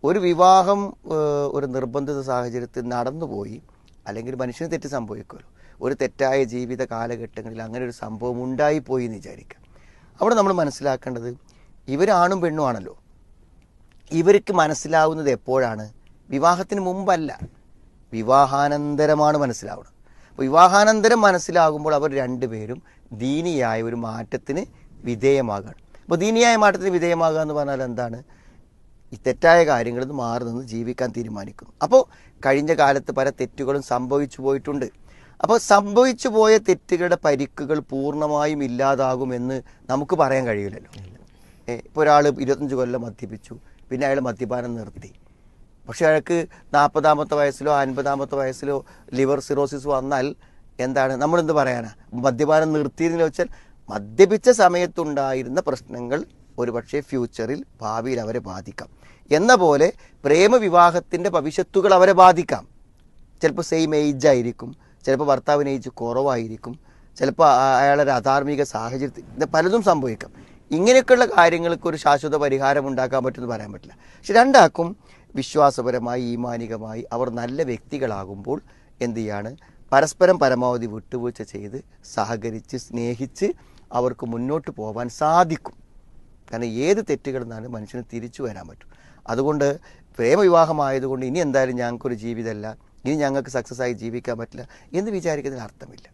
ഒരു വിവാഹം ഒരു നിർബന്ധിത സാഹചര്യത്തിൽ നടന്നുപോയി, അല്ലെങ്കിൽ മനുഷ്യന് തെറ്റ് സംഭവിക്കുമല്ലോ, ഒരു തെറ്റായ ജീവിത കാലഘട്ടങ്ങളിൽ അങ്ങനെ ഒരു സംഭവം ഉണ്ടായിപ്പോയി എന്ന് വിചാരിക്കാം. അവിടെ നമ്മൾ മനസ്സിലാക്കേണ്ടത് ഇവരാണും പെണ്ണും ആണല്ലോ. ഇവർക്ക് മനസ്സിലാവുന്നത് എപ്പോഴാണ്? വിവാഹത്തിന് മുമ്പല്ല, വിവാഹാനന്തരമാണ് മനസ്സിലാവുന്നത്. അപ്പോൾ വിവാഹാനന്തരം മനസ്സിലാകുമ്പോൾ അവർ രണ്ടുപേരും ദീനിയായ ഒരു മാറ്റത്തിന് വിധേയമാകുകയാണ്. അപ്പോൾ ദീനിയായ മാറ്റത്തിന് വിധേയമാകുക എന്ന് പറഞ്ഞാൽ എന്താണ്? ഈ തെറ്റായ കാര്യങ്ങളിൽ നിന്ന് മാറി നിന്ന് ജീവിക്കാൻ തീരുമാനിക്കുന്നു. അപ്പോൾ കഴിഞ്ഞ കാലത്ത് പല തെറ്റുകളും സംഭവിച്ചു പോയിട്ടുണ്ട്. അപ്പോൾ സംഭവിച്ചു പോയ തെറ്റുകളുടെ പരിക്കുകൾ പൂർണ്ണമായും ഇല്ലാതാകുമെന്ന് നമുക്ക് പറയാൻ കഴിയില്ലല്ലോ. ഇപ്പോൾ ഒരാൾ 25 കൊല്ലം മദ്യപിച്ചു, പിന്നെ അയാൾ മദ്യപാനം നിർത്തി. പക്ഷെ അയാൾക്ക് 40-ാമത്തെ വയസ്സിലോ 50-ാമത്തെ വയസ്സിലോ ലിവർ സിറോസിസ് വന്നാൽ എന്താണ് നമ്മളെന്ത് പറയാനാ? മദ്യപാനം നിർത്തിയതെന്ന് വെച്ചാൽ മദ്യപിച്ച സമയത്തുണ്ടായിരുന്ന പ്രശ്നങ്ങൾ ഒരുപക്ഷെ ഫ്യൂച്ചറിൽ ഭാവിയിൽ അവരെ ബാധിക്കാം. എന്ന പോലെ പ്രേമവിവാഹത്തിൻ്റെ ഭവിഷ്യത്തുകൾ അവരെ ബാധിക്കാം. ചിലപ്പോൾ സെയിം ഏജ് ആയിരിക്കും, ചിലപ്പോൾ ഭർത്താവിന് ഏജ് കുറവായിരിക്കും, ചിലപ്പോൾ അയാളൊരു അധാർമിക സാഹചര്യത്തിൽ പലതും സംഭവിക്കാം. ഇങ്ങനെയൊക്കെയുള്ള കാര്യങ്ങൾക്ക് ഒരു ശാശ്വത പരിഹാരം ഉണ്ടാക്കാൻ പറ്റുമെന്ന് പറയാൻ പറ്റില്ല. പക്ഷെ രണ്ടാക്കും വിശ്വാസപരമായി ഈമാനികമായി അവർ നല്ല വ്യക്തികളാകുമ്പോൾ എന്ത് ചെയ്യാണ്? പരസ്പരം പരമാവധി വിട്ടുവീഴ്ച ചെയ്ത് സഹകരിച്ച് സ്നേഹിച്ച് അവർക്ക് മുന്നോട്ട് പോകാൻ സാധിക്കും. കാരണം ഏത് തെറ്റുകളിൽ നിന്നാലും മനുഷ്യന് തിരിച്ചു വരാൻ പറ്റും. അതുകൊണ്ട് പ്രേമവിവാഹമായതുകൊണ്ട് ഇനി എന്തായാലും ഞങ്ങൾക്കൊരു ജീവിതമല്ല, ഇനി ഞങ്ങൾക്ക് സക്സസ് ആയി ജീവിക്കാൻ പറ്റില്ല എന്ന് വിചാരിക്കുന്നതിന് അർത്ഥമില്ല.